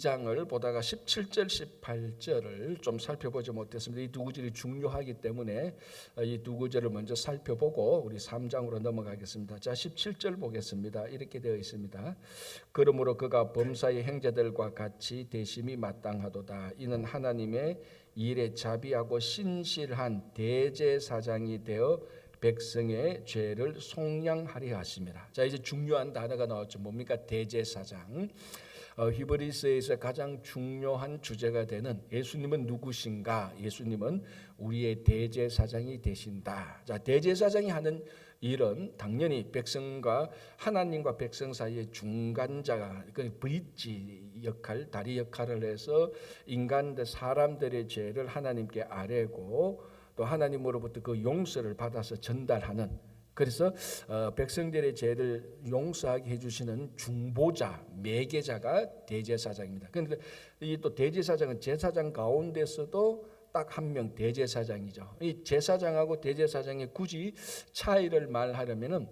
12장을 보다가 17절, 18절을 좀 살펴보지 못했습니다. 이 두 구절이 중요하기 때문에 이 두 구절을 먼저 살펴보고 우리 3장으로 넘어가겠습니다. 자, 17절 보겠습니다. 이렇게 되어 있습니다. 그러므로 그가 범사의 형제들과 같이 대심이 마땅하도다. 이는 하나님의 일에 자비하고 신실한 대제사장이 되어 백성의 죄를 속량하려 하심이라. 자, 이제 중요한 단어가 나왔죠. 뭡니까? 대제사장. 히브리서에서 가장 중요한 주제가 되는 예수님은 누구신가? 예수님은 우리의 대제사장이 되신다. 자, 대제사장이 하는 일은 당연히 백성과 하나님과 백성 사이의 중간자가 그 브릿지 역할, 다리 역할을 해서 인간들 사람들의 죄를 하나님께 아뢰고 또 하나님으로부터 그 용서를 받아서 전달하는, 그래서 백성들의 죄를 용서하게 해주시는 중보자, 매개자가 대제사장입니다. 그런데 이 또 대제사장은 제사장 가운데서도 딱 한 명 대제사장이죠. 이 제사장하고 대제사장의 굳이 차이를 말하려면은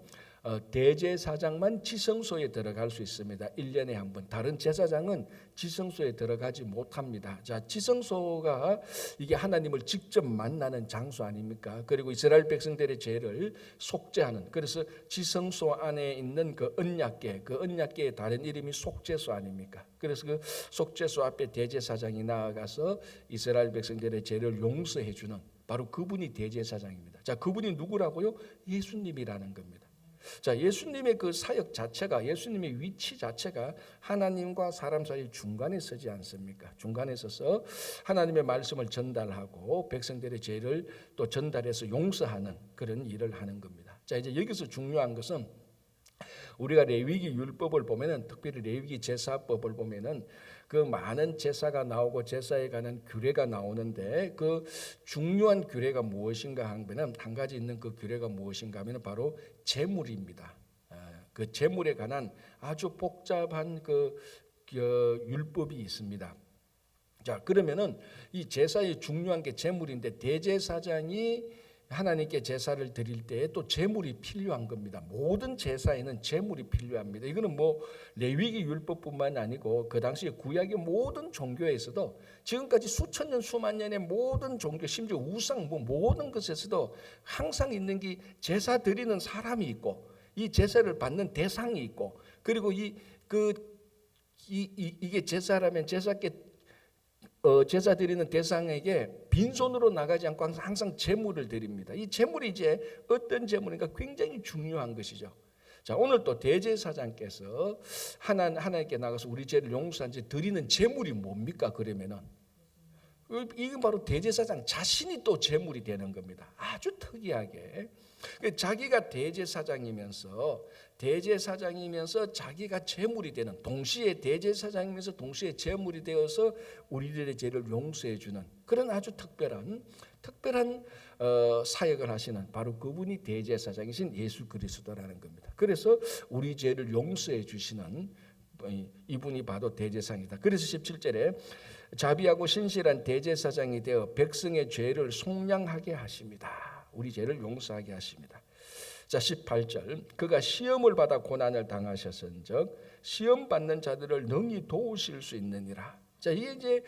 대제사장만 지성소에 들어갈 수 있습니다. 1년에 한 번. 다른 제사장은 지성소에 들어가지 못합니다. 자, 지성소가 이게 하나님을 직접 만나는 장소 아닙니까? 그리고 이스라엘 백성들의 죄를 속죄하는, 그래서 지성소 안에 있는 그 언약궤, 그 언약궤의 다른 이름이 속죄소 아닙니까? 그래서 그 속죄소 앞에 대제사장이 나아가서 이스라엘 백성들의 죄를 용서해 주는 바로 그분이 대제사장입니다. 자, 그분이 누구라고요? 예수님이라는 겁니다. 자, 예수님의 그 사역 자체가, 예수님의 위치 자체가 하나님과 사람 사이 중간에 서지 않습니까? 중간에 서서 하나님의 말씀을 전달하고 백성들의 죄를 또 전달해서 용서하는 그런 일을 하는 겁니다. 자, 이제 여기서 중요한 것은 우리가 레위기 율법을 보면은, 특별히 레위기 제사법을 보면은 그 많은 제사가 나오고 제사에 관한 규례가 나오는데 그 중요한 규례가 무엇인가 하면은 한 가지 있는 그 규례가 무엇인가 하면은 바로 제물입니다. 그 제물에 관한 아주 복잡한 그 율법이 있습니다. 자, 그러면은 이 제사의 중요한 게 제물인데 대제사장이 하나님께 제사를 드릴 때에 또 제물이 필요한 겁니다. 모든 제사에는 제물이 필요합니다. 이거는 뭐 레위기 율법뿐만 아니고 그 당시에 구약의 모든 종교에서도 지금까지 수천 년 수만 년의 모든 종교, 심지어 우상 뭐 모든 것에서도 항상 있는 게 제사 드리는 사람이 있고 이 제사를 받는 대상이 있고, 그리고 이게 제사라면 제사 드리는 대상에게 빈손으로 나가지 않고 항상 제물을 드립니다. 이 제물이 이제 어떤 제물인가 굉장히 중요한 것이죠. 자, 오늘 또 대제사장께서 하나님께 나가서 우리 죄를 용서한 지 드리는 제물이 뭡니까? 그러면은 이건 바로 대제사장 자신이 또 제물이 되는 겁니다. 아주 특이하게 자기가 대제사장이면서 자기가 제물이 되는, 동시에 대제사장이면서 동시에 제물이 되어서 우리들의 죄를 용서해 주는 그런 아주 특별한 사역을 하시는 바로 그분이 대제사장이신 예수 그리스도라는 겁니다. 그래서 우리 죄를 용서해 주시는 이분이 바로 대제사장이다. 그래서 17절에 자비하고 신실한 대제사장이 되어 백성의 죄를 속량하게 하십니다. 우리 죄를 용서하게 하십니다. 자, 18절 그가 시험을 받아 고난을 당하셨은즉 시험 받는 자들을 능히 도우실 수 있느니라. 자, 이게 이제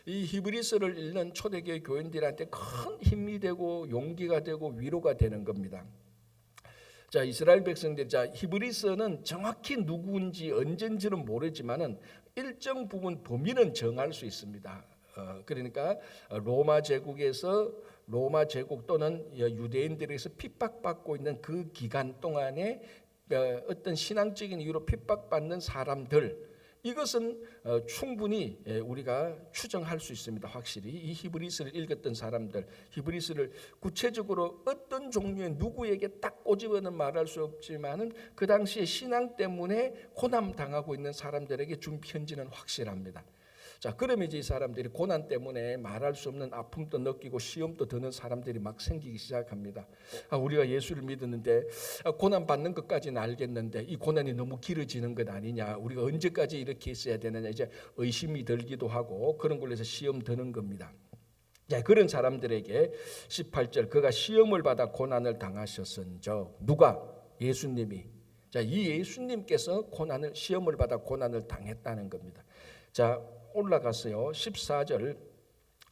이 히브리서를 읽는 초대교회 교인들한테 큰 힘이 되고 용기가 되고 위로가 되는 겁니다. 자, 이스라엘 백성들, 자, 히브리서는 정확히 누구인지 언젠지는 모르지만은 일정 부분 범위는 정할 수 있습니다. 그러니까 로마 제국 또는 유대인들에게서 핍박받고 있는 그 기간 동안에 어떤 신앙적인 이유로 핍박받는 사람들, 이것은 충분히 우리가 추정할 수 있습니다. 확실히 이 히브리서를 읽었던 사람들, 히브리서를 구체적으로 어떤 종류의 누구에게 딱 꼬집어는 말할 수 없지만은 그 당시에 신앙 때문에 고난 당하고 있는 사람들에게 준 편지는 확실합니다. 자, 그러면 이제 이 사람들이 고난 때문에 말할 수 없는 아픔도 느끼고 시험도 드는 사람들이 막 생기기 시작합니다. 우리가 예수를 믿었는데 고난 받는 것까지는 알겠는데 이 고난이 너무 길어지는 것 아니냐, 우리가 언제까지 이렇게 있어야 되느냐, 이제 의심이 들기도 하고 그런 걸로 해서 시험 드는 겁니다. 자, 그런 사람들에게 18절 그가 시험을 받아 고난을 당하셨은즉, 누가? 예수님이. 자, 이 예수님께서 시험을 받아 고난을 당했다는 겁니다. 자, 올라갔어요. 14절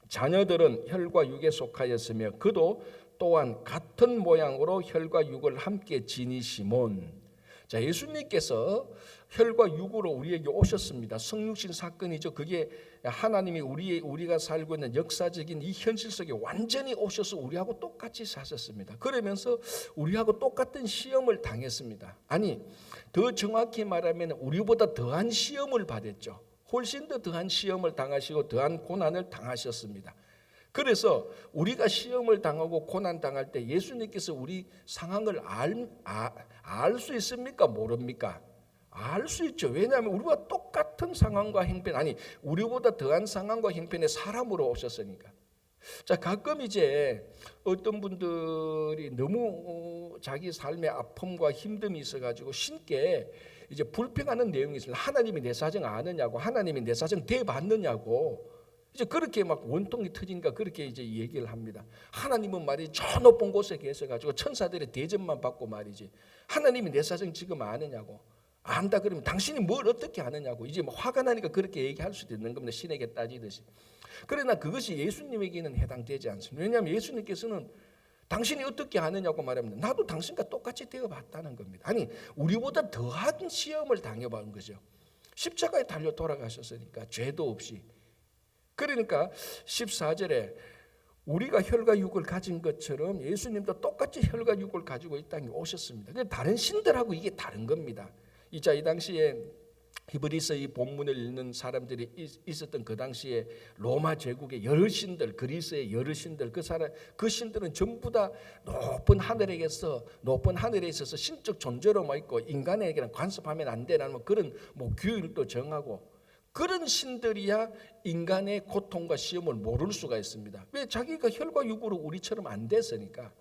자녀들은 혈과 육에 속하였으며 그도 또한 같은 모양으로 혈과 육을 함께 지니시몬. 자, 예수님께서 혈과 육으로 우리에게 오셨습니다. 성육신 사건이죠. 그게 하나님이 우리가 살고 있는 역사적인 이 현실 속에 완전히 오셔서 우리하고 똑같이 사셨습니다. 그러면서 우리하고 똑같은 시험을 당했습니다. 아니, 더 정확히 말하면 우리보다 더한 시험을 받았죠. 훨씬 더 더한 시험을 당하시고 더한 고난을 당하셨습니다. 그래서 우리가 시험을 당하고 고난 당할 때 예수님께서 우리 상황을 알 수 있습니까? 모릅니까? 알 수 있죠. 왜냐하면 우리와 똑같은 상황과 형편, 아니 우리보다 더한 상황과 형편의 사람으로 오셨으니까. 자, 가끔 이제 어떤 분들이 너무 자기 삶의 아픔과 힘듦이 있어가지고 신께 이제 불평하는 내용이 있습니다. 하나님이 내 사정 아느냐고, 하나님이 내 사정 대받느냐고. 이제 그렇게 막 원통이 터지니까 그렇게 이제 얘기를 합니다. 하나님은 말이지 저 높은 곳에 계셔가지고 천사들의 대접만 받고 말이지 하나님이 내 사정 지금 아느냐고. 안다 그러면 당신이 뭘 어떻게 아느냐고. 이제 뭐 화가 나니까 그렇게 얘기할 수도 있는 겁니다. 신에게 따지듯이. 그러나 그것이 예수님에게는 해당되지 않습니다. 왜냐하면 예수님께서는 당신이 어떻게 아느냐고 말하면 나도 당신과 똑같이 되어봤다는 겁니다. 아니 우리보다 더한 시험을 당해본 거죠. 십자가에 달려 돌아가셨으니까 죄도 없이. 그러니까 14절에 우리가 혈과 육을 가진 것처럼 예수님도 똑같이 혈과 육을 가지고 이 땅에 오셨습니다. 다른 신들하고 이게 다른 겁니다. 이 당시에 히브리서 이 본문을 읽는 사람들이 있었던 그 당시에 로마 제국의 여러 신들, 그리스의 여러 신들, 그 신들은 전부 다 높은 하늘에 있어서 신적 존재로만 있고 인간에게는 간섭하면 안 되는 그런 규율도 정하고. 그런 신들이야 인간의 고통과 시험을 모를 수가 있습니다. 왜? 자기가 혈과 육으로 우리처럼 안 됐으니까.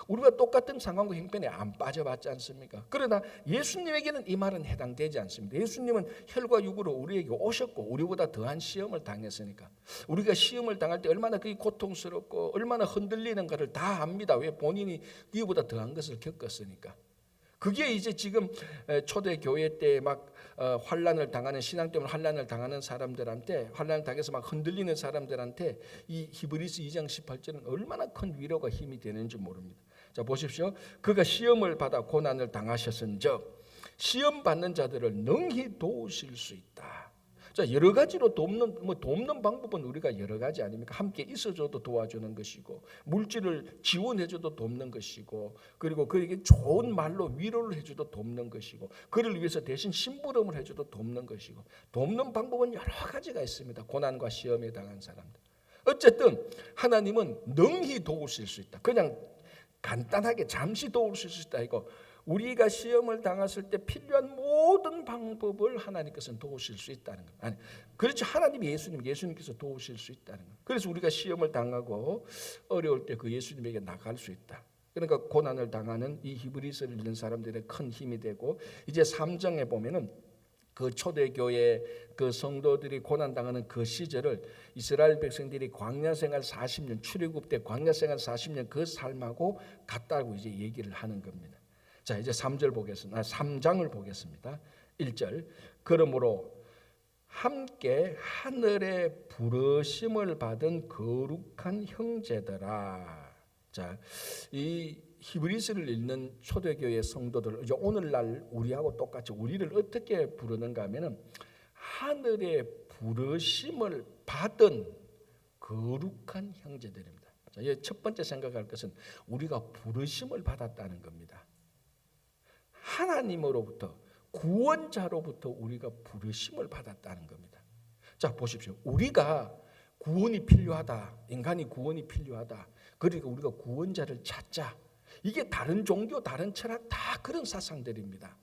우리가 똑같은 상황과 형편에 안 빠져봤지 않습니까? 그러나 예수님에게는 이 말은 해당되지 않습니다. 예수님은 혈과 육으로 우리에게 오셨고 우리보다 더한 시험을 당했으니까. 우리가 시험을 당할 때 얼마나 그게 고통스럽고 얼마나 흔들리는가를 다 압니다. 왜? 본인이 이보다 더한 것을 겪었으니까. 그게 이제 지금 초대 교회 때 막 환난을 당하는, 신앙 때문에 환난을 당하는 사람들한테, 환난을 당해서 막 흔들리는 사람들한테 이 히브리서 2장 18절은 얼마나 큰 위로가 힘이 되는지 모릅니다. 자, 보십시오. 그가 시험을 받아 고난을 당하셨은즉 시험 받는 자들을 능히 도우실 수 있다. 자, 여러 가지로 돕는 방법은 우리가 여러 가지 아닙니까? 함께 있어줘도 도와주는 것이고, 물질을 지원해줘도 돕는 것이고, 그리고 그에게 좋은 말로 위로를 해줘도 돕는 것이고, 그를 위해서 대신 심부름을 해줘도 돕는 것이고, 돕는 방법은 여러 가지가 있습니다. 고난과 시험에 당한 사람들. 어쨌든 하나님은 능히 도우실 수 있다. 그냥 간단하게 잠시 도우실 수 있다 이거. 우리가 시험을 당했을 때 필요한 모든 방법을 하나님께서는 도우실 수 있다는 것. 아니, 그렇죠. 하나님이 예수님께서 도우실 수 있다는 것. 그래서 우리가 시험을 당하고 어려울 때 그 예수님에게 나갈 수 있다. 그러니까 고난을 당하는 이 히브리서를 읽는 사람들의 큰 힘이 되고, 이제 3장에 보면은 그 초대교회 그 성도들이 고난당하는 그 시절을 이스라엘 백성들이 광야생활 40년, 출애굽 때 광야생활 40년 그 삶하고 같다고 이제 얘기를 하는 겁니다. 자, 이제 3절 보겠습니다. 3장을 보겠습니다. 1절. 그러므로 함께 하늘의 부르심을 받은 거룩한 형제들아. 자, 이 히브리서를 읽는 초대교회 성도들, 이제 오늘날 우리하고 똑같이 우리를 어떻게 부르는가 하면은 하늘의 부르심을 받은 거룩한 형제들입니다. 자, 첫 번째 생각할 것은 우리가 부르심을 받았다는 겁니다. 하나님으로부터, 구원자로부터 우리가 부르심을 받았다는 겁니다. 자, 보십시오. 우리가 구원이 필요하다. 인간이 구원이 필요하다. 그러니까 우리가 구원자를 찾자. 이게 다른 종교, 다른 철학 다 그런 사상들입니다.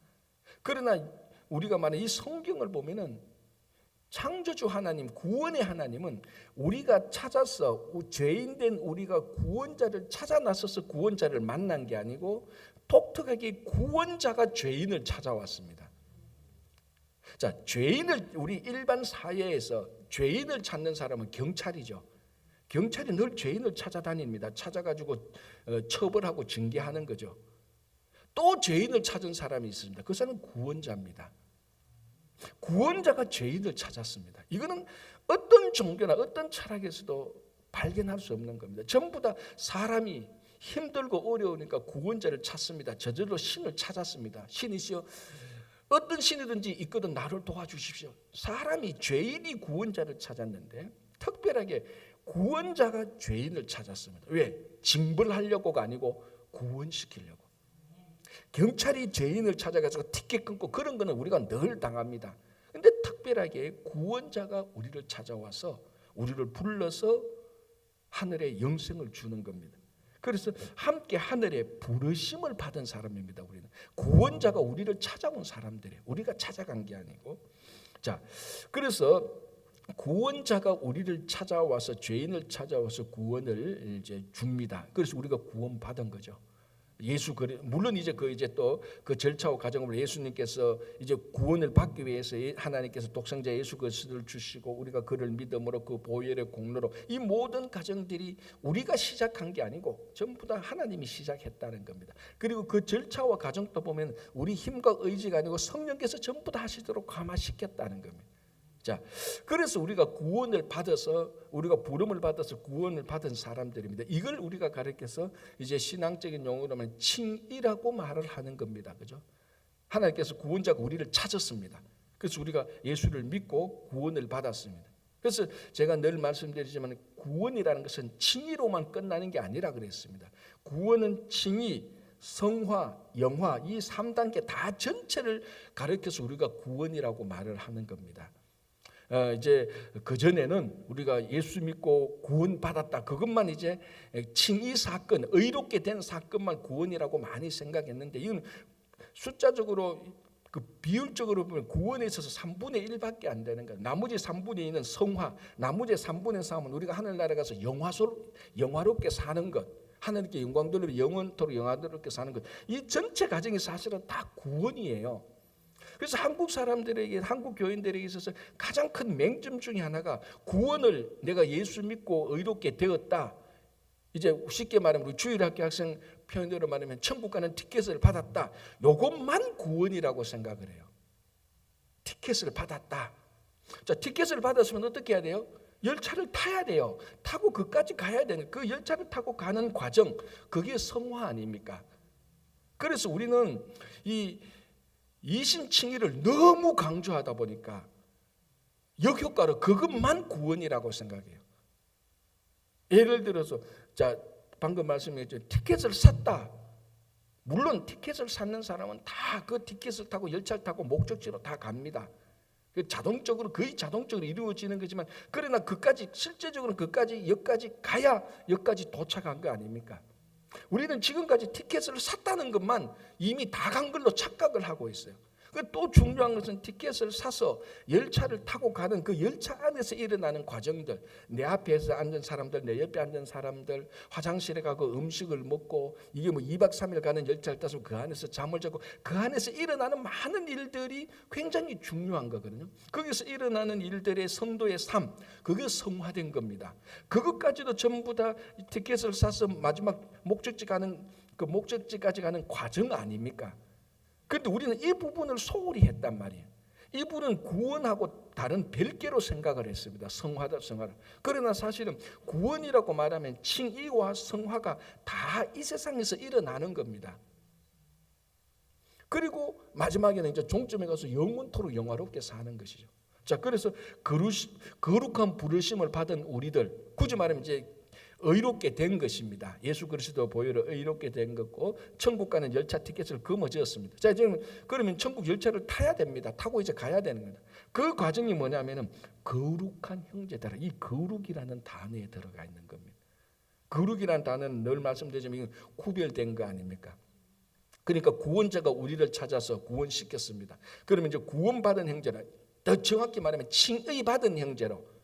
그러나 우리가 말하는 이 성경을 보면은 창조주 하나님, 구원의 하나님은 우리가 찾아서 죄인된 우리가 구원자를 찾아 나서서 구원자를 만난 게 아니고 독특하게 구원자가 죄인을 찾아왔습니다. 자, 우리 일반 사회에서 죄인을 찾는 사람은 경찰이죠. 경찰이 늘 죄인을 찾아다닙니다. 찾아가지고 처벌하고 징계하는 거죠. 또 죄인을 찾은 사람이 있습니다. 그 사람은 구원자입니다. 구원자가 죄인을 찾았습니다. 이거는 어떤 종교나 어떤 철학에서도 발견할 수 없는 겁니다. 전부 다 사람이 힘들고 어려우니까 구원자를 찾습니다. 저절로 신을 찾았습니다. 신이시여, 어떤 신이든지 있거든 나를 도와주십시오. 사람이, 죄인이 구원자를 찾았는데 특별하게 구원자가 죄인을 찾았습니다. 왜? 징벌하려고가 아니고 구원시키려고. 경찰이 죄인을 찾아가서 티켓 끊고 그런 거는 우리가 늘 당합니다. 근데 특별하게 구원자가 우리를 찾아와서 우리를 불러서 하늘의 영생을 주는 겁니다. 그래서 함께 하늘의 부르심을 받은 사람입니다. 우리는 구원자가 우리를 찾아온 사람들이에요. 우리가 찾아간 게 아니고. 자, 그래서 구원자가 우리를 찾아와서, 죄인을 찾아와서 구원을 이제 줍니다. 그래서 우리가 구원받은 거죠. 물론 이제 또 그 절차와 과정을 예수님께서 이제 구원을 받기 위해서 하나님께서 독생자 예수 그리스도를 주시고 우리가 그를 믿음으로 그 보혈의 공로로, 이 모든 과정들이 우리가 시작한 게 아니고 전부 다 하나님이 시작했다는 겁니다. 그리고 그 절차와 과정도 보면 우리 힘과 의지가 아니고 성령께서 전부 다 하시도록 감화시켰다는 겁니다. 자, 그래서 우리가 구원을 받아서, 우리가 부름을 받아서 구원을 받은 사람들입니다. 이걸 우리가 가르쳐서 이제 신앙적인 용어로 하면 칭의라고 말을 하는 겁니다. 그죠? 하나님께서 구원자가 우리를 찾았습니다. 그래서 우리가 예수를 믿고 구원을 받았습니다. 그래서 제가 늘 말씀드리지만 구원이라는 것은 칭의로만 끝나는 게 아니라 그랬습니다. 구원은 칭의, 성화, 영화, 이 3단계 다 전체를 가르쳐서 우리가 구원이라고 말을 하는 겁니다. 이제 그 전에는 우리가 예수 믿고 구원 받았다, 그것만 이제 칭의 사건, 의롭게 된 사건만 구원이라고 많이 생각했는데, 이건 숫자적으로 그 비율적으로 보면 구원에 있어서 3분의 1밖에 안 되는 거예요. 나머지 3분의 2는 성화, 나머지 3분의 3은 우리가 하늘나라 가서 영화롭게 사는 것, 하나님께 영광 돌리며 영원토록 영화롭게 사는 것, 이 전체 과정이 사실은 다 구원이에요. 그래서 한국 사람들에게, 한국 교인들에게 있어서 가장 큰 맹점 중에 하나가, 구원을 내가 예수 믿고 의롭게 되었다, 이제 쉽게 말하면 우리 주일학교 학생 표현대로 말하면 천국 가는 티켓을 받았다, 요것만 구원이라고 생각을 해요. 티켓을 받았다. 자, 티켓을 받았으면 어떻게 해야 돼요? 열차를 타야 돼요. 타고 그까지 가야 되는, 그 열차를 타고 가는 과정, 그게 성화 아닙니까? 그래서 우리는 이 이심칭의를 너무 강조하다 보니까 역효과로 그것만 구원이라고 생각해요. 예를 들어서, 자, 방금 말씀했죠. 티켓을 샀다. 물론 티켓을 샀는 사람은 다 그 티켓을 타고 열차를 타고 목적지로 다 갑니다. 자동적으로, 거의 자동적으로 이루어지는 거지만, 그러나 그까지, 실제적으로 그까지, 역까지 가야 역까지 도착한 거 아닙니까? 우리는 지금까지 티켓을 샀다는 것만 이미 다 간 걸로 착각을 하고 있어요. 또 중요한 것은 티켓을 사서 열차를 타고 가는 그 열차 안에서 일어나는 과정들, 내 앞에서 앉은 사람들, 내 옆에 앉은 사람들, 화장실에 가고 음식을 먹고, 이게 뭐 2박 3일 가는 열차를 타서 그 안에서 잠을 자고, 그 안에서 일어나는 많은 일들이 굉장히 중요한 거거든요. 거기서 일어나는 일들의 성도의 삶, 그게 성화된 겁니다. 그것까지도 전부 다 티켓을 사서 마지막 목적지 가는, 그 목적지까지 가는 과정 아닙니까? 그런데 우리는 이 부분을 소홀히 했단 말이에요. 이 부분은 구원하고 다른 별개로 생각을 했습니다. 성화다, 성화다. 그러나 사실은 구원이라고 말하면 칭의와 성화가 다 이 세상에서 일어나는 겁니다. 그리고 마지막에는 이제 종점에 가서 영원토록 영화롭게 사는 것이죠. 자, 그래서 거룩한 부르심을 받은 우리들, 굳이 말하면 이제 의롭게 된 것입니다. 예수 그리스도 보혈로 의롭게 된 것고, 천국 가는 열차 티켓을 거머쥐었습니다. 자, 이제 그러면 천국 열차를 타야 됩니다. 타고 이제 가야 되는 겁니다. 그 과정이 뭐냐면은 거룩한 형제들, 이 거룩이라는 단어에 들어가 있는 겁니다. 거룩이라는 단어는 늘 말씀드리지만 구별된 거 아닙니까? 그러니까 구원자가 우리를 찾아서 구원시켰습니다. 그러면 이제 구원받은 형제라, 더 정확히 말하면 칭의받은 형제로,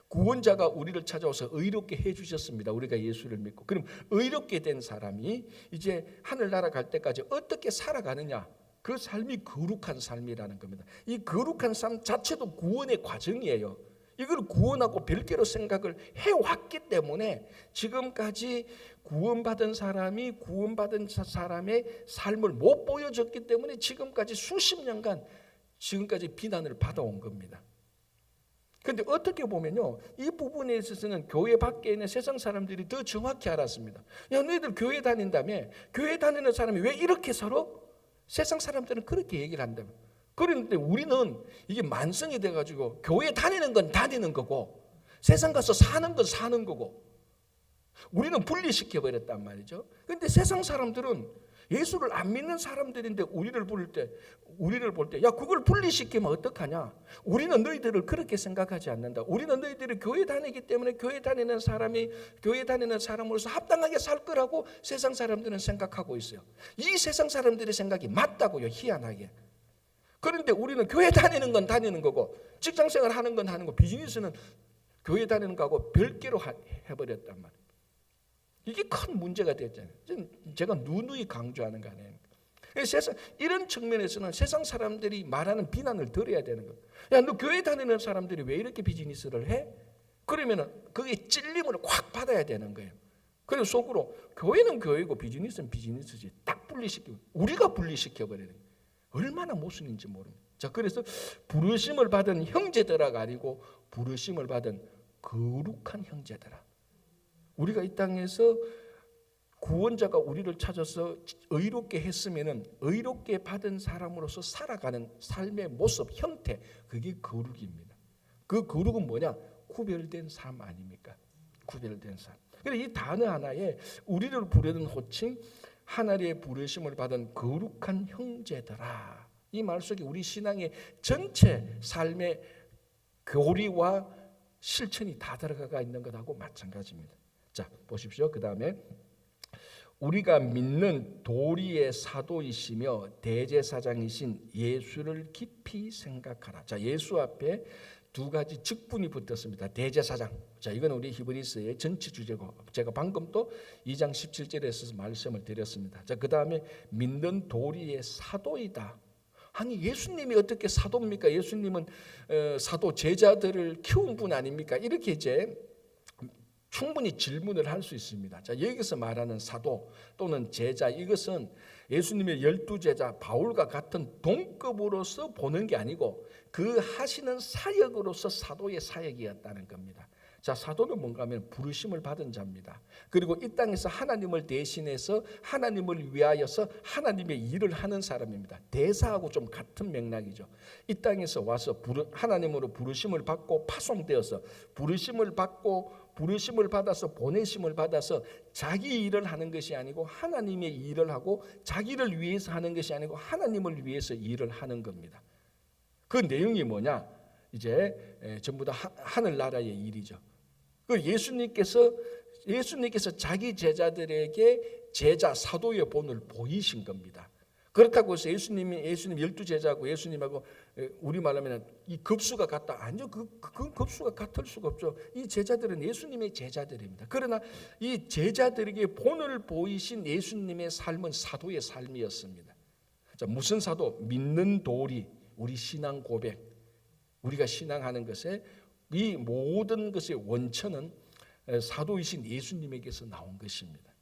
구원자가 우리를 찾아와서 의롭게 해주셨습니다. 우리가 예수를 믿고. 그럼 의롭게 된 사람이 이제 하늘나라 갈 때까지 어떻게 살아가느냐, 그 삶이 거룩한 삶이라는 겁니다. 이 거룩한 삶 자체도 구원의 과정이에요. 이걸 구원하고 별개로 생각을 해왔기 때문에 지금까지 구원받은 사람이 구원받은 사람의 삶을 못 보여줬기 때문에 지금까지 수십 년간 지금까지 비난을 받아온 겁니다. 그런데 어떻게 보면요, 이 부분에 있어서는 교회 밖에 있는 세상 사람들이 더 정확히 알았습니다. 야, 너희들 교회 다닌다며? 교회 다니는 사람이 왜 이렇게 살아? 세상 사람들은 그렇게 얘기를 한다며. 그런데 우리는 이게 만성이 돼가지고 교회 다니는 건 다니는 거고 세상 가서 사는 건 사는 거고 우리는 분리시켜 버렸단 말이죠. 그런데 세상 사람들은 예수를 안 믿는 사람들인데 우리를 볼 때 야, 그걸 분리시키면 어떡하냐? 우리는 너희들을 그렇게 생각하지 않는다. 우리는 너희들이 교회 다니기 때문에 교회 다니는 사람으로서 합당하게 살 거라고 세상 사람들은 생각하고 있어요. 이 세상 사람들의 생각이 맞다고요, 희한하게. 그런데 우리는 교회 다니는 건 다니는 거고 직장생활 하는 건 하는 거, 비즈니스는 교회 다니는 거하고 별개로 해버렸단 말이에요. 이게 큰 문제가 됐잖아요. 제가 누누이 강조하는 거 아니에요. 이런 측면에서는 세상 사람들이 말하는 비난을 들어야 되는 거예요. 야, 너 교회 다니는 사람들이 왜 이렇게 비즈니스를 해? 그러면은 그게 찔림을 확 받아야 되는 거예요. 그래서 속으로 교회는 교회고 비즈니스는 비즈니스지 딱 분리시키고 우리가 분리시켜버리는 거예요. 얼마나 모순인지 모릅니다. 자, 그래서 부르심을 받은 형제들아가 아니고 부르심을 받은 거룩한 형제들아. 우리가 이 땅에서 구원자가 우리를 찾아서 의롭게 했으면은 의롭게 받은 사람으로서 살아가는 삶의 모습, 형태, 그게 거룩입니다. 그 거룩은 뭐냐? 구별된 삶 아닙니까? 구별된 삶. 그래서 이 단어 하나에 우리를 부르는 호칭, 하나님의 부르심을 받은 거룩한 형제들아. 이 말 속에 우리 신앙의 전체 삶의 교리와 실천이 다 들어가 있는 것하고 마찬가지입니다. 자, 보십시오. 그 다음에 우리가 믿는 도리의 사도이시며 대제사장이신 예수를 깊이 생각하라. 자, 예수 앞에 두 가지 직분이 붙었습니다. 대제사장. 자, 이건 우리 히브리서의 전체 주제고 제가 방금 또 2장 17절에서 말씀을 드렸습니다. 자, 그 다음에 믿는 도리의 사도이다. 아니, 예수님이 어떻게 사도입니까? 예수님은 사도 제자들을 키운 분 아닙니까? 이렇게 이제 충분히 질문을 할 수 있습니다. 자, 여기서 말하는 사도 또는 제자, 이것은 예수님의 12제자 바울과 같은 동급으로서 보는 게 아니고 그 하시는 사역으로서 사도의 사역이었다는 겁니다. 자, 사도는 뭔가 하면 부르심을 받은 자입니다. 그리고 이 땅에서 하나님을 대신해서 하나님을 위하여서 하나님의 일을 하는 사람입니다. 대사하고 좀 같은 맥락이죠. 이 땅에서 와서 하나님으로 부르심을 받고 파송되어서 부르심을 받아서 보내심을 받아서 자기 일을 하는 것이 아니고 하나님의 일을 하고 자기를 위해서 하는 것이 아니고 하나님을 위해서 일을 하는 겁니다. 그 내용이 뭐냐? 이제 전부 다 하늘나라의 일이죠. 그 예수님께서 자기 제자들에게 제자 사도의 본을 보이신 겁니다. 그렇다고 해서 예수님 12제자고 예수님하고 우리 말하면 이 급수가 같다. 아니요. 그 급수가 같을 수가 없죠. 이 제자들은 예수님의 제자들입니다. 그러나 이 제자들에게 본을 보이신 예수님의 삶은 사도의 삶이었습니다. 자, 무슨 사도? 믿는 도리, 우리 신앙 고백, 우리가 신앙하는 것에 이 모든 것의 원천은 사도이신 예수님에게서 나온 것입니다.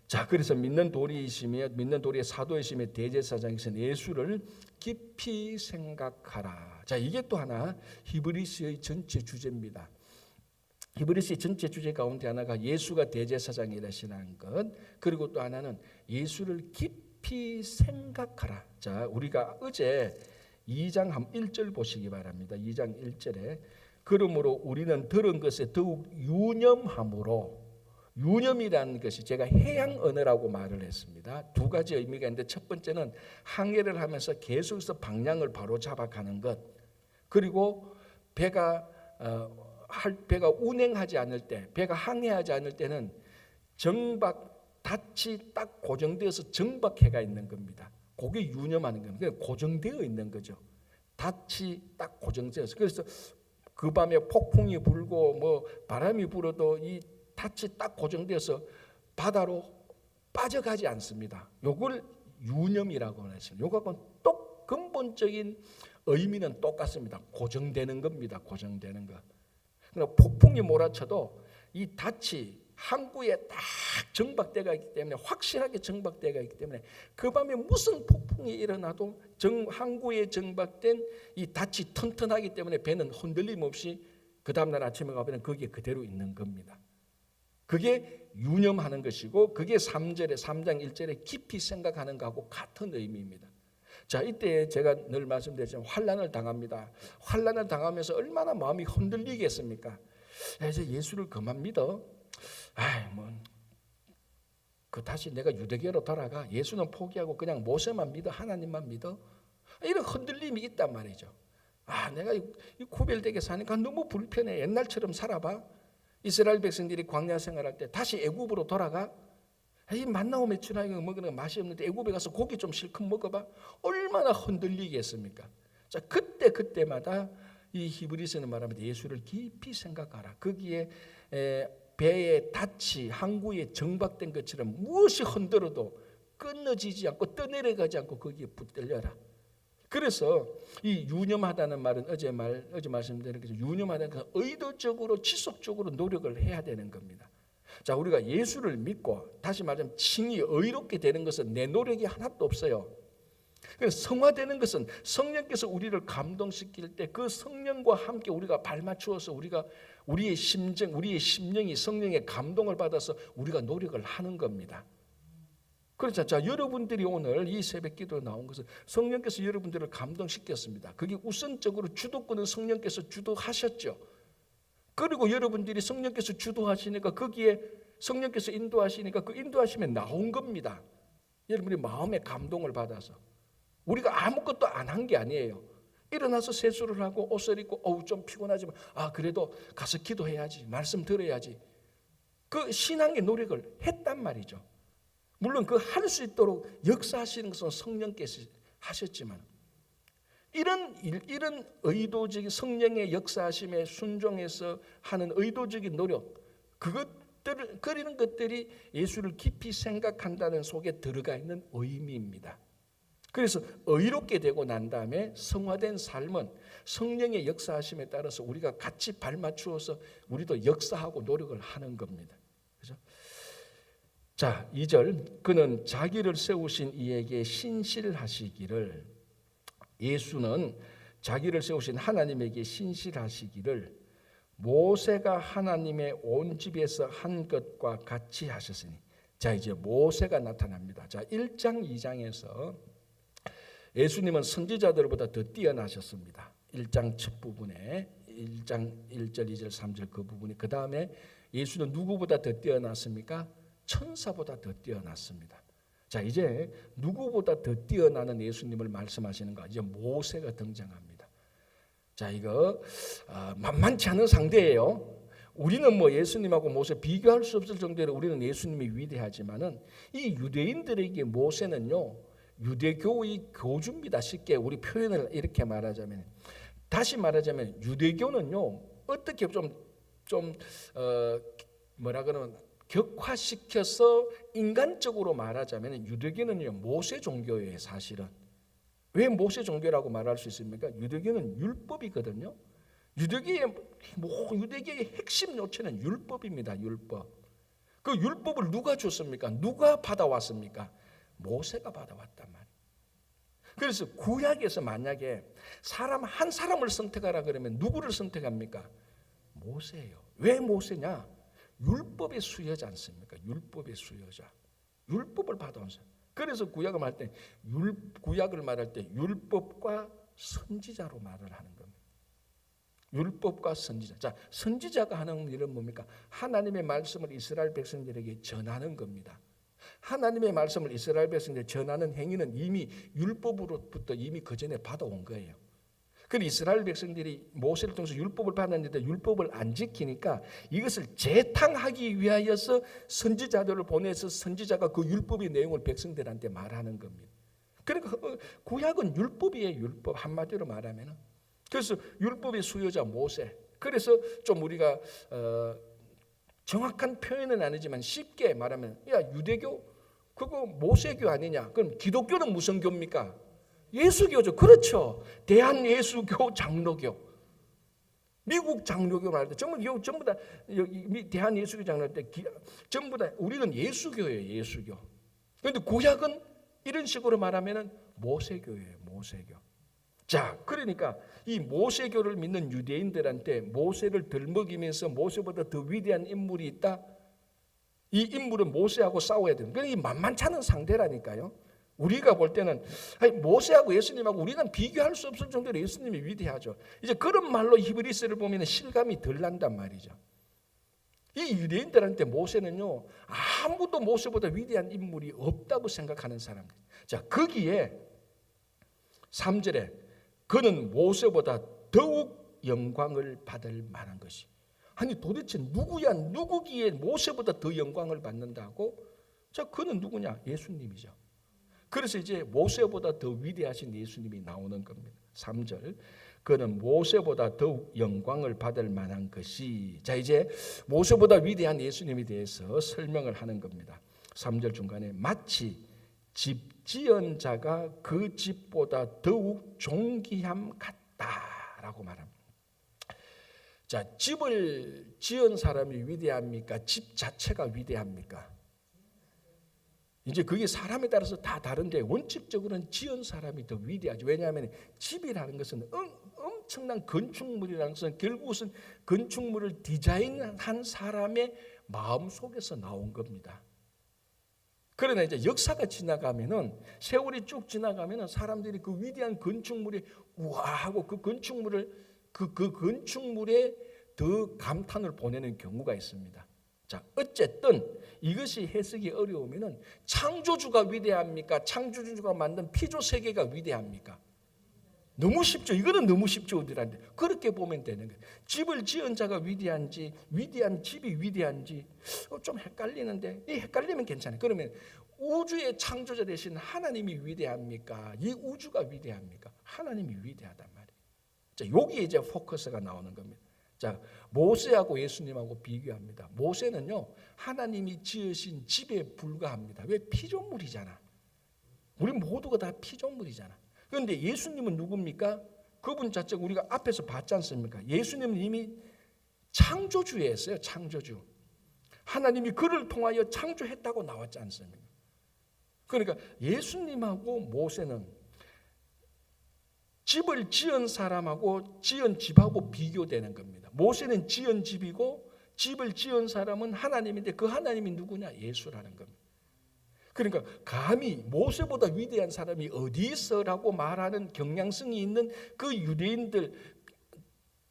자, 그래서 믿는 도리의 사도이시며 대제사장이신 예수를 깊이 생각하라. 자, 이게 또 하나 히브리서의 전체 주제입니다. 히브리서의 전체 주제 가운데 하나가 예수가 대제사장이라시는 것, 그리고 또 하나는 예수를 깊이 생각하라. 자, 우리가 어제 2장 1절 보시기 바랍니다. 2장 1절에 그러므로 우리는 들은 것에 더욱 유념함으로, 유념이라는 것이 제가 해양 언어라고 말을 했습니다. 두 가지 의미가 있는데 첫 번째는 항해를 하면서 계속해서 방향을 바로잡아가는 것, 그리고 배가 운행하지 않을 때, 배가 항해하지 않을 때는 닻이 딱 고정되어서 정박해가 있는 겁니다. 그게 유념하는 겁니다. 고정되어 있는 거죠. 닻이 딱 고정되어서. 그래서 그 밤에 폭풍이 불고 뭐 바람이 불어도 이 닻이 딱 고정되어서 바다로 빠져가지 않습니다. 요걸 유념이라고 하십니다. 요거하고는 또 근본적인 의미는 똑같습니다. 고정되는 겁니다. 고정되는 거. 그러니까 폭풍이 몰아쳐도 이 닻이 항구에 딱 정박대가 있기 때문에, 확실하게 정박대가 있기 때문에 그 밤에 무슨 폭풍이 일어나도 항구에 정박된 이 닻이 튼튼하기 때문에 배는 흔들림 없이 그 다음날 아침에 가면 거기에 그대로 있는 겁니다. 그게 유념하는 것이고, 그게 3장 1절에 깊이 생각하는 것하고 같은 의미입니다. 자, 이때 제가 늘 말씀드렸지만 환난을 당합니다. 환난을 당하면서 얼마나 마음이 흔들리겠습니까? 이제 예수를 그만 믿어. 다시 내가 유대교로 돌아가. 예수는 포기하고 그냥 모세만 믿어. 하나님만 믿어. 이런 흔들림이 있단 말이죠. 내가 구별되게 사니까 너무 불편해. 옛날처럼 살아봐. 이스라엘 백성들이 광야 생활할 때 다시 애굽으로 돌아가. 이 만나고 매출하게 먹는 거 맛이 없는데 애굽에 가서 고기 좀 실컷 먹어봐. 얼마나 흔들리겠습니까? 자, 그때마다 이 히브리서는 말합니다. 예수를 깊이 생각하라. 거기에 배의 닻이 항구에 정박된 것처럼 무엇이 흔들어도 끊어지지 않고 떠내려가지 않고 거기에 붙들려라. 그래서 이 유념하다는 말은 어제 말씀드린 것처럼 유념하다는 것은 의도적으로 지속적으로 노력을 해야 되는 겁니다. 자, 우리가 예수를 믿고 다시 말하면 칭이 의롭게 되는 것은 내 노력이 하나도 없어요. 성화되는 것은 성령께서 우리를 감동시킬 때 그 성령과 함께 우리가 발맞추어서 우리의 심령이 성령의 감동을 받아서 우리가 노력을 하는 겁니다. 그렇죠. 자, 여러분들이 오늘 이 새벽기도에 나온 것은 성령께서 여러분들을 감동시켰습니다. 그게 우선적으로 주도권은 성령께서 주도하셨죠. 그리고 여러분들이 성령께서 주도하시니까 거기에 성령께서 인도하시니까 그 인도하심에 나온 겁니다. 여러분이 마음의 감동을 받아서. 우리가 아무것도 안 한 게 아니에요. 일어나서 세수를 하고 옷을 입고 좀 피곤하지만 그래도 가서 기도해야지. 말씀 들어야지. 그 신앙의 노력을 했단 말이죠. 물론 그 할 수 있도록 역사하시는 것은 성령께서 하셨지만 이런 의도적인 성령의 역사하심에 순종해서 하는 의도적인 노력, 그런 것들이 예수를 깊이 생각한다는 속에 들어가 있는 의미입니다. 그래서 의롭게 되고 난 다음에 성화된 삶은 성령의 역사하심에 따라서 우리가 같이 발맞추어서 우리도 역사하고 노력을 하는 겁니다. 그렇죠? 자, 2절, 그는 자기를 세우신 이에게 신실하시기를, 예수는 자기를 세우신 하나님에게 신실하시기를 모세가 하나님의 온 집에서 한 것과 같이 하셨으니. 자, 이제 모세가 나타납니다. 자, 1장 2장에서 예수님은 선지자들보다 더 뛰어나셨습니다. 1장 첫 부분에 1장 1절 2절 3절 그 부분이, 그 다음에 예수는 누구보다 더 뛰어났습니까? 천사보다 더 뛰어났습니다. 자, 이제 누구보다 더 뛰어나는 예수님을 말씀하시는가? 이제 모세가 등장합니다. 자, 이거 만만치 않은 상대예요. 우리는 예수님하고 모세 비교할 수 없을 정도로 우리는 예수님이 위대하지만은 이 유대인들에게 모세는요, 유대교의 교주입니다. 쉽게 우리 표현을 이렇게 말하자면, 다시 말하자면 유대교는요, 어떻게 뭐라 그러면 격화시켜서 인간적으로 말하자면 유대교는요, 모세 종교예요. 사실은 왜 모세 종교라고 말할 수 있습니까? 유대교는 율법이거든요. 유대교의 핵심 요체는 율법입니다. 율법. 그 율법을 누가 줬습니까? 누가 받아왔습니까? 모세가 받아왔단 말이에요. 그래서 구약에서 만약에 한 사람을 선택하라 그러면 누구를 선택합니까? 모세예요. 왜 모세냐? 율법의 수여자 않습니까? 율법의 수여자. 율법을 받아온 사람. 그래서 구약을 말할 때 율법과 선지자로 말을 하는 겁니다. 율법과 선지자. 자, 선지자가 하는 일은 뭡니까? 하나님의 말씀을 이스라엘 백성들에게 전하는 겁니다. 하나님의 말씀을 이스라엘 백성들에게 전하는 행위는 이미 율법으로부터 이미 그 전에 받아온 거예요. 그런데 이스라엘 백성들이 모세를 통해서 율법을 받았는데 율법을 안 지키니까 이것을 재탕하기 위하여서 선지자들을 보내서 선지자가 그 율법의 내용을 백성들한테 말하는 겁니다. 그러니까 구약은 율법이에요. 율법 한마디로 말하면. 그래서 율법의 수요자 모세. 그래서 좀 우리가 정확한 표현은 아니지만 쉽게 말하면, 유대교 그거 모세교 아니냐? 그럼 기독교는 무슨 교입니까? 예수교죠. 그렇죠. 대한예수교 장로교. 미국 장로교 말할 때 전부 다 대한예수교 장로할 때 전부 다 우리는 예수교예요. 예수교. 그런데 구약은 이런 식으로 말하면은 모세교예요. 모세교. 자, 그러니까 이 모세교를 믿는 유대인들한테 모세를 덜먹이면서 모세보다 더 위대한 인물이 있다. 이 인물은 모세하고 싸워야 되는. 그러니까 이 만만치 않은 상대라니까요. 우리가 볼 때는 모세하고 예수님하고 우리는 비교할 수 없을 정도로 예수님이 위대하죠. 이제 그런 말로 히브리서를 보면 실감이 덜 난단 말이죠. 이 유대인들한테 모세는요, 아무도 모세보다 위대한 인물이 없다고 생각하는 사람들. 자, 거기에 3절에 그는 모세보다 더욱 영광을 받을 만한 것이. 아니 도대체 누구기에 모세보다 더 영광을 받는다고? 자, 그는 누구냐? 예수님이죠. 그래서 이제 모세보다 더 위대하신 예수님이 나오는 겁니다. 3절. 그는 모세보다 더욱 영광을 받을 만한 것이. 자, 이제 모세보다 위대한 예수님에 대해서 설명을 하는 겁니다. 3절 중간에 마치 집 지은 자가 그 집보다 더욱 존귀함 같다라고 말합니다. 자, 집을 지은 사람이 위대합니까? 집 자체가 위대합니까? 이제 그게 사람에 따라서 다 다른데 원칙적으로는 지은 사람이 더 위대하죠. 왜냐하면 집이라는 것은 엄청난 건축물이라는 것은 결국은 건축물을 디자인한 사람의 마음속에서 나온 겁니다. 그러나 이제 역사가 지나가면은 세월이 쭉 지나가면은 사람들이 그 위대한 건축물에 우아하고 그 건축물에 더 감탄을 보내는 경우가 있습니다. 자, 어쨌든 이것이 해석이 어려우면은 창조주가 위대합니까? 창조주가 만든 피조 세계가 위대합니까? 너무 쉽죠. 이거는 너무 쉽죠. 어디란데 그렇게 보면 되는 거예요. 집을 지은 자가 위대한지 위대한 집이 위대한지 좀 헷갈리는데 이 헷갈리면 괜찮아요. 그러면 우주의 창조자 되신 하나님이 위대합니까? 이 우주가 위대합니까? 하나님이 위대하단 말이에요. 자, 여기에 이제 포커스가 나오는 겁니다. 자, 모세하고 예수님하고 비교합니다. 모세는요, 하나님이 지으신 집에 불과합니다. 왜? 피조물이잖아. 우리 모두가 다 피조물이잖아. 그런데 예수님은 누굽니까? 그분 자체가 우리가 앞에서 봤지 않습니까? 예수님은 이미 창조주였어요. 창조주. 하나님이 그를 통하여 창조했다고 나왔지 않습니까? 그러니까 예수님하고 모세는 집을 지은 사람하고 지은 집하고 비교되는 겁니다. 모세는 지은 집이고 집을 지은 사람은 하나님인데 그 하나님이 누구냐? 예수라는 겁니다. 그러니까 감히 모세보다 위대한 사람이 어디 있어라고 말하는 경향성이 있는 그 유대인들,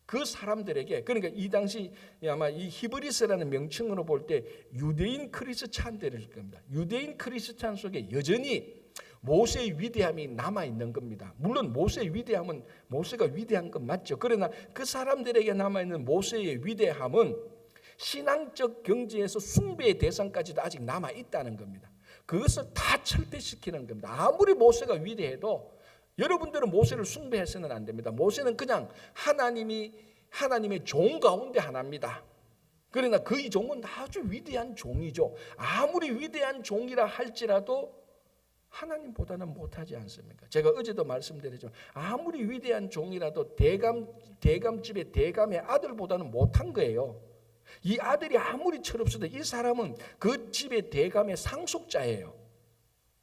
그 사람들에게, 그러니까 이 당시 아마 이 히브리서라는 명칭으로 볼 때 유대인 크리스찬들을 줄 겁니다. 유대인 크리스찬 속에 여전히 모세의 위대함이 남아있는 겁니다. 물론 모세의 위대함은 모세가 위대한 건 맞죠. 그러나 그 사람들에게 남아있는 모세의 위대함은 신앙적 경지에서 숭배의 대상까지도 아직 남아있다는 겁니다. 그것을 다 철폐시키는 겁니다. 아무리 모세가 위대해도 여러분들은 모세를 숭배해서는 안 됩니다. 모세는 그냥 하나님의 종 가운데 하나입니다. 그러나 그 종은 아주 위대한 종이죠. 아무리 위대한 종이라 할지라도 하나님보다는 못하지 않습니까? 제가 어제도 말씀드렸지만 아무리 위대한 종이라도 대감집의 대감의 아들보다는 못한 거예요. 이 아들이 아무리 철없어도 이 사람은 그 집의 대감의 상속자예요.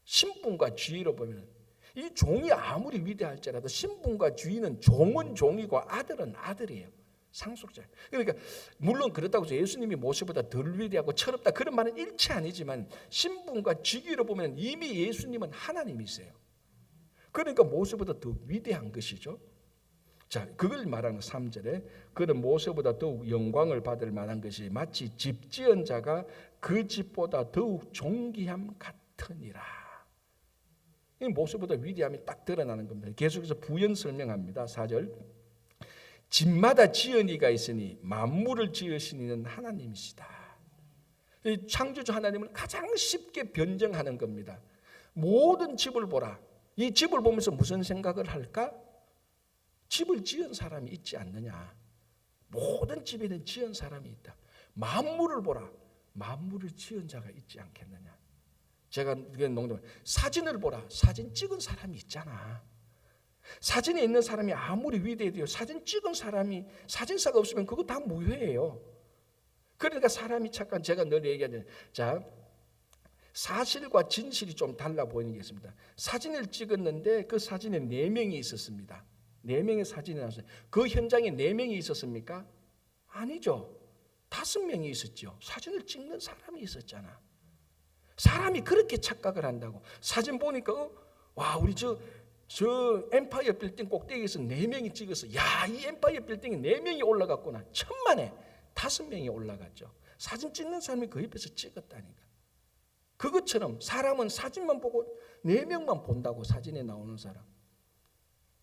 신분과 지위로 보면 이 종이 아무리 위대할지라도 신분과 지위는 종은 종이고 아들은 아들이에요. 상속자. 그러니까 물론 그렇다고 해서 예수님이 모세보다 덜 위대하고 철없다 그런 말은 일체 아니지만 신분과 직위로 보면 이미 예수님은 하나님이세요. 그러니까 모세보다 더 위대한 것이죠. 자, 그걸 말하는 3절에 그는 모세보다 더욱 영광을 받을 만한 것이 마치 집 지은 자가 그 집보다 더욱 존귀함 같으니라. 이 모세보다 위대함이 딱 드러나는 겁니다. 계속해서 부연 설명합니다. 4절. 집마다 지은 이가 있으니 만물을 지으신 이는 하나님이시다. 이 창조주 하나님을 가장 쉽게 변정하는 겁니다. 모든 집을 보라. 이 집을 보면서 무슨 생각을 할까? 집을 지은 사람이 있지 않느냐. 모든 집에는 지은 사람이 있다. 만물을 보라. 만물을 지은 자가 있지 않겠느냐. 제가 농담. 사진을 보라. 사진 찍은 사람이 있잖아. 사진에 있는 사람이 아무리 위대해도 사진 찍은 사람이 사진사가 없으면 그거 다 무효예요. 그러니까 사람이 착한, 제가 늘 얘기하는, 자, 사실과 진실이 좀 달라 보이는 게 있습니다. 사진을 찍었는데 그 사진에 4명이 있었습니다. 4명의 사진이 나왔어요. 그 현장에 4명이 있었습니까? 아니죠. 5명이 있었죠. 사진을 찍는 사람이 있었잖아. 사람이 그렇게 착각을 한다고. 사진 보니까 와, 우리 저 엠파이어 빌딩 꼭대기에서 4명이 찍어서, 야, 이 엠파이어 빌딩에 4명이 올라갔구나. 천만에 5명이 올라갔죠. 사진 찍는 사람이 그 옆에서 찍었다니까. 그것처럼 사람은 사진만 보고 4명만 본다고. 사진에 나오는 사람.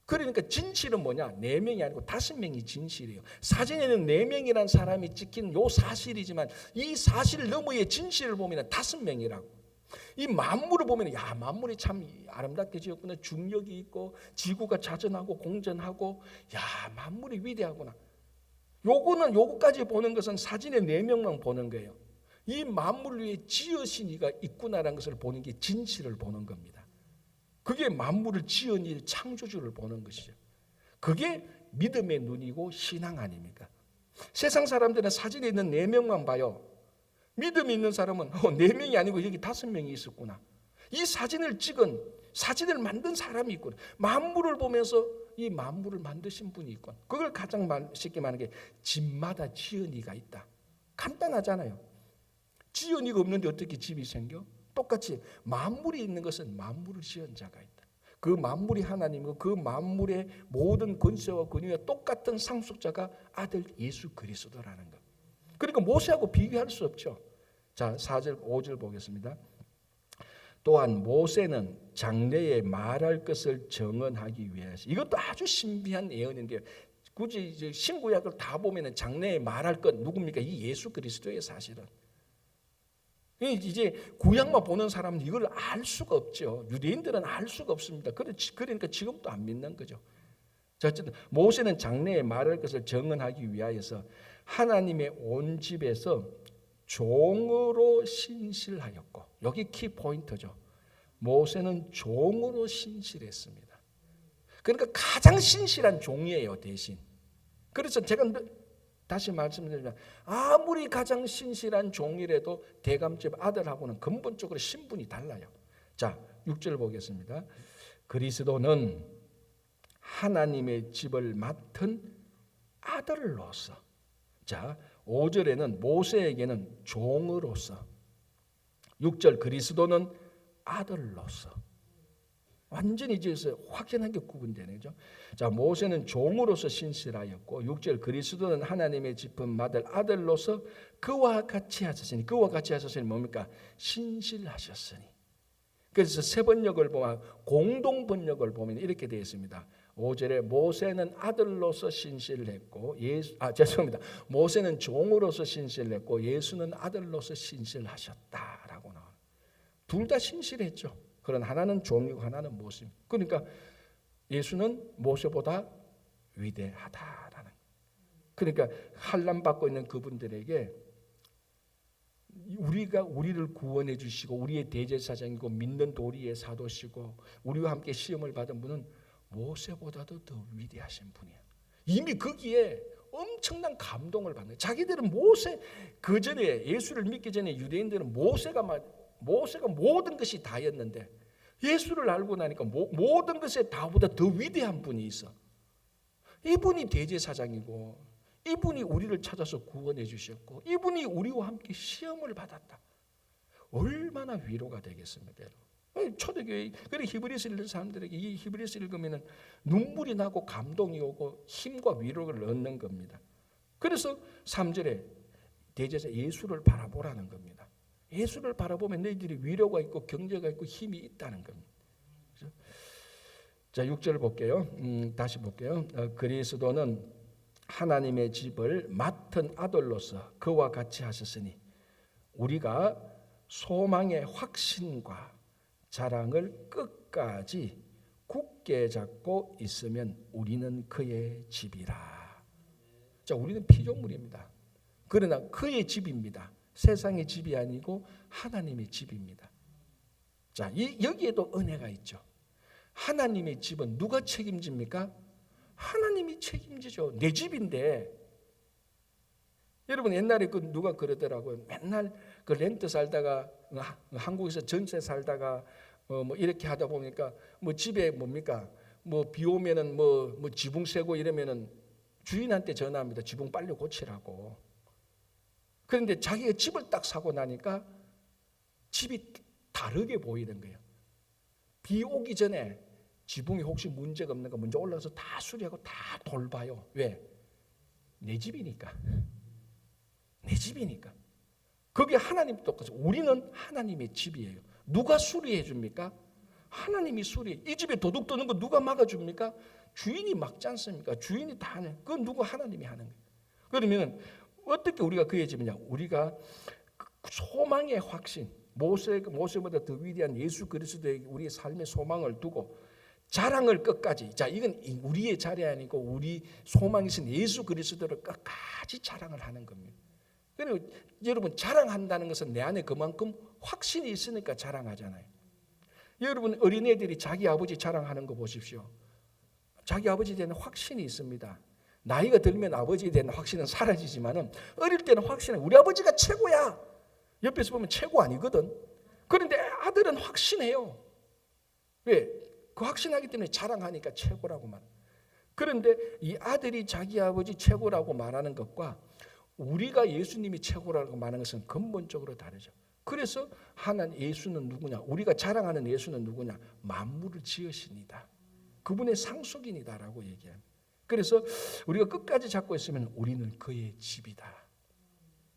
그러니까 진실은 뭐냐? 4명이 아니고 5명이 진실이에요. 사진에는 4명이라는 사람이 찍힌 요 사실이지만 이 사실 너머의 진실을 보면 5명이라고. 이 만물을 보면, 야, 만물이 참 아름답게 지었구나. 중력이 있고 지구가 자전하고 공전하고, 야, 만물이 위대하구나. 요거까지 보는 것은 사진에 4명만 보는 거예요. 이 만물 위에 지으신 이가 있구나라는 것을 보는 게 진실을 보는 겁니다. 그게 만물을 지은 이 창조주를 보는 것이죠. 그게 믿음의 눈이고 신앙 아닙니까? 세상 사람들은 사진에 있는 4명만 봐요. 믿음이 있는 사람은 4명이 아니고 여기 5명이 있었구나. 이 사진을 찍은, 사진을 만든 사람이 있구나. 만물을 보면서 이 만물을 만드신 분이 있구나. 그걸 가장 쉽게 말하는 게 집마다 지은 이가 있다. 간단하잖아요. 지은 이가 없는데 어떻게 집이 생겨? 똑같이 만물이 있는 것은 만물을 지은 자가 있다. 그 만물이 하나님이고 그 만물의 모든 권세와 권위와 똑같은 상속자가 아들 예수 그리스도라는 것. 그러니까 모세하고 비교할 수 없죠. 자, 4절 5절 보겠습니다. 또한 모세는 장래에 말할 것을 정언하기 위해서, 이것도 아주 신비한 예언인데요. 굳이 이제 신구약을 다 보면은 장래에 말할 것 누굽니까? 이 예수 그리스도의 사실은. 이제 구약만 보는 사람은 이걸 알 수가 없죠. 유대인들은 알 수가 없습니다. 그러니까 지금도 안 믿는 거죠. 자, 어쨌든 모세는 장래에 말할 것을 정언하기 위하여서 하나님의 온 집에서 종으로 신실하였고, 여기 키포인트죠. 모세는 종으로 신실했습니다. 그러니까 가장 신실한 종이에요, 대신. 그래서 제가 다시 말씀드리면, 아무리 가장 신실한 종이라도 대감집 아들하고는 근본적으로 신분이 달라요. 자, 6절 보겠습니다. 그리스도는 하나님의 집을 맡은 아들로서. 자, 5절에는 모세에게는 종으로서, 6절 그리스도는 아들로서. 완전히 이제 확연하게 구분되네요. 자, 모세는 종으로서 신실하였고, 6절 그리스도는 하나님의 짚은 맏을 아들로서 그와 같이 하셨으니. 그와 같이 하셨으니 뭡니까? 신실하셨으니. 그래서 세 번역을 보면, 공동 번역을 보면 이렇게 되어 있습니다. 5절에 모세는 아들로서 신실했고, 죄송합니다. 모세는 종으로서 신실했고 예수는 아들로서 신실하셨다라고 나와요. 둘 다 신실했죠. 그런 하나는 종이고 하나는 모세. 그러니까 예수는 모세보다 위대하다라는. 그러니까 환난 받고 있는 그분들에게 우리를 구원해 주시고 우리의 대제사장이고 믿는 도리의 사도시고 우리와 함께 시험을 받은 분은 모세보다도 더 위대하신 분이야. 이미 거기에 엄청난 감동을 받는. 자기들은 모세, 그 전에 예수를 믿기 전에 유대인들은 모세가 모든 것이 다였는데 예수를 알고 나니까 모든 것에 다보다 더 위대한 분이 있어. 이분이 대제사장이고 이분이 우리를 찾아서 구원해 주셨고 이분이 우리와 함께 시험을 받았다. 얼마나 위로가 되겠습니까? 초대교회, 그래 히브리서 읽는 사람들에게 이 히브리서 읽으면 눈물이 나고 감동이 오고 힘과 위로를 얻는 겁니다. 그래서 3절에 대제사 예수를 바라보라는 겁니다. 예수를 바라보면 너희들이 위로가 있고 경제가 있고 힘이 있다는 겁니다. 그렇죠? 자, 6절 볼게요. 다시 볼게요. 그리스도는 하나님의 집을 맡은 아들로서 그와 같이 하셨으니 우리가 소망의 확신과 자랑을 끝까지 굳게 잡고 있으면 우리는 그의 집이라. 자, 우리는 피조물입니다. 그러나 그의 집입니다. 세상의 집이 아니고 하나님의 집입니다. 자, 여기에도 은혜가 있죠. 하나님의 집은 누가 책임집니까? 하나님이 책임지죠. 내 집인데. 여러분 옛날에 누가 그러더라고요. 맨날 렌트 살다가 한국에서 전세 살다가 뭐 이렇게 하다 보니까 뭐 집에 뭡니까? 뭐 비 오면은 뭐 지붕 새고 이러면은 주인한테 전화합니다. 지붕 빨리 고치라고. 그런데 자기가 집을 딱 사고 나니까 집이 다르게 보이는 거예요. 비 오기 전에 지붕이 혹시 문제가 없는가 먼저 올라가서 다 수리하고 다 돌봐요. 왜? 내 집이니까. 내 집이니까. 그게 하나님 똑같아요. 우리는 하나님의 집이에요. 누가 수리해 줍니까? 하나님이 수리해. 이 집에 도둑 드는 거 누가 막아줍니까? 주인이 막지 않습니까? 주인이 다 하는. 그건 누구? 하나님이 하는 거예요. 그러면 어떻게 우리가 그의 집이냐? 우리가 소망의 확신, 모세보다 더 위대한 예수 그리스도에게 우리의 삶의 소망을 두고 자랑을 끝까지. 자, 이건 우리의 자랑이 아니고 우리 소망이신 예수 그리스도를 끝까지 자랑을 하는 겁니다. 그리고 여러분 자랑한다는 것은 내 안에 그만큼 확신이 있으니까 자랑하잖아요. 여러분 어린애들이 자기 아버지 자랑하는 거 보십시오. 자기 아버지에 대한 확신이 있습니다. 나이가 들면 아버지에 대한 확신은 사라지지만은 어릴 때는 확신해. 우리 아버지가 최고야. 옆에서 보면 최고 아니거든. 그런데 아들은 확신해요. 왜? 그 확신하기 때문에 자랑하니까 최고라고 말. 그런데 이 아들이 자기 아버지 최고라고 말하는 것과 우리가 예수님이 최고라고 말하는 것은 근본적으로 다르죠. 그래서 하나님 예수는 누구냐? 우리가 자랑하는 예수는 누구냐? 만물을 지으시니다. 그분의 상속인이다라고 얘기합니다. 그래서 우리가 끝까지 잡고 있으면 우리는 그의 집이다.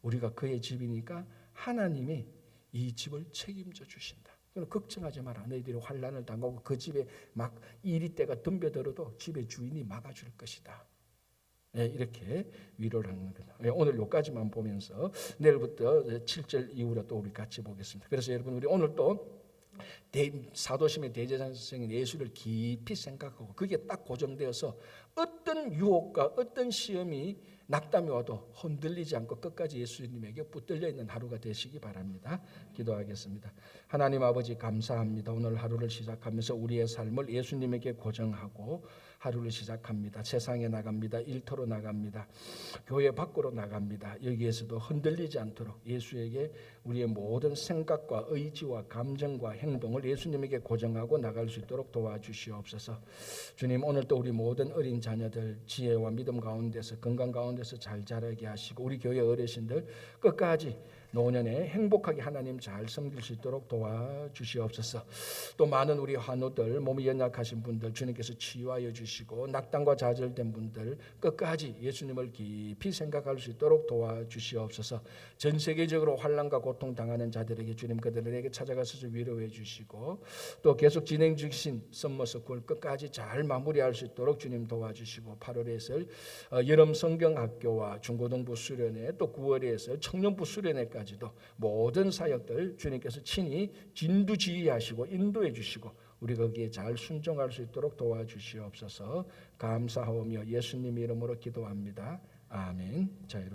우리가 그의 집이니까 하나님이 이 집을 책임져 주신다. 걱정하지 마라. 너희들이 환난을 당하고 그 집에 막 이리때가 덤벼들어도 집의 주인이 막아줄 것이다. 네, 이렇게 위로를 하는 겁니다. 오늘 여기까지만 보면서 내일부터 7절 이후로 또 우리 같이 보겠습니다. 그래서 여러분 우리 오늘 또 사도심의 대제사장인 예수를 깊이 생각하고 그게 딱 고정되어서 어떤 유혹과 어떤 시험이 낙담이 와도 흔들리지 않고 끝까지 예수님에게 붙들려 있는 하루가 되시기 바랍니다. 기도하겠습니다. 하나님 아버지 감사합니다. 오늘 하루를 시작하면서 우리의 삶을 예수님에게 고정하고 하루를 시작합니다. 세상에 나갑니다. 일터로 나갑니다. 교회 밖으로 나갑니다. 여기에서도 흔들리지 않도록 예수에게 우리의 모든 생각과 의지와 감정과 행동을 예수님에게 고정하고 나갈 수 있도록 도와주시옵소서. 주님 오늘 또 우리 모든 어린 자녀들 지혜와 믿음 가운데서 건강 가운데서 잘 자라게 하시고 우리 교회 어르신들 끝까지 노년에 행복하게 하나님 잘 섬길 수 있도록 도와주시옵소서. 또 많은 우리 환우들 몸이 연약하신 분들 주님께서 치유하여 주시고 낙담과 좌절된 분들 끝까지 예수님을 깊이 생각할 수 있도록 도와주시옵소서. 전 세계적으로 환난과 고통 당하는 자들에게 주님 그들에게 찾아가서 위로해 주시고 또 계속 진행 중이신 썸머스쿨 끝까지 잘 마무리할 수 있도록 주님 도와주시고 8월에 있을 여름 성경학교와 중고등부 수련회 또 9월에 있을 청년부 수련회까지 모든 사역들 주님께서 친히 진두지휘하시고 인도해 주시고 우리가 거기에 잘 순종할 수 있도록 도와주시옵소서. 감사하오며 예수님 이름으로 기도합니다. 아멘. 자,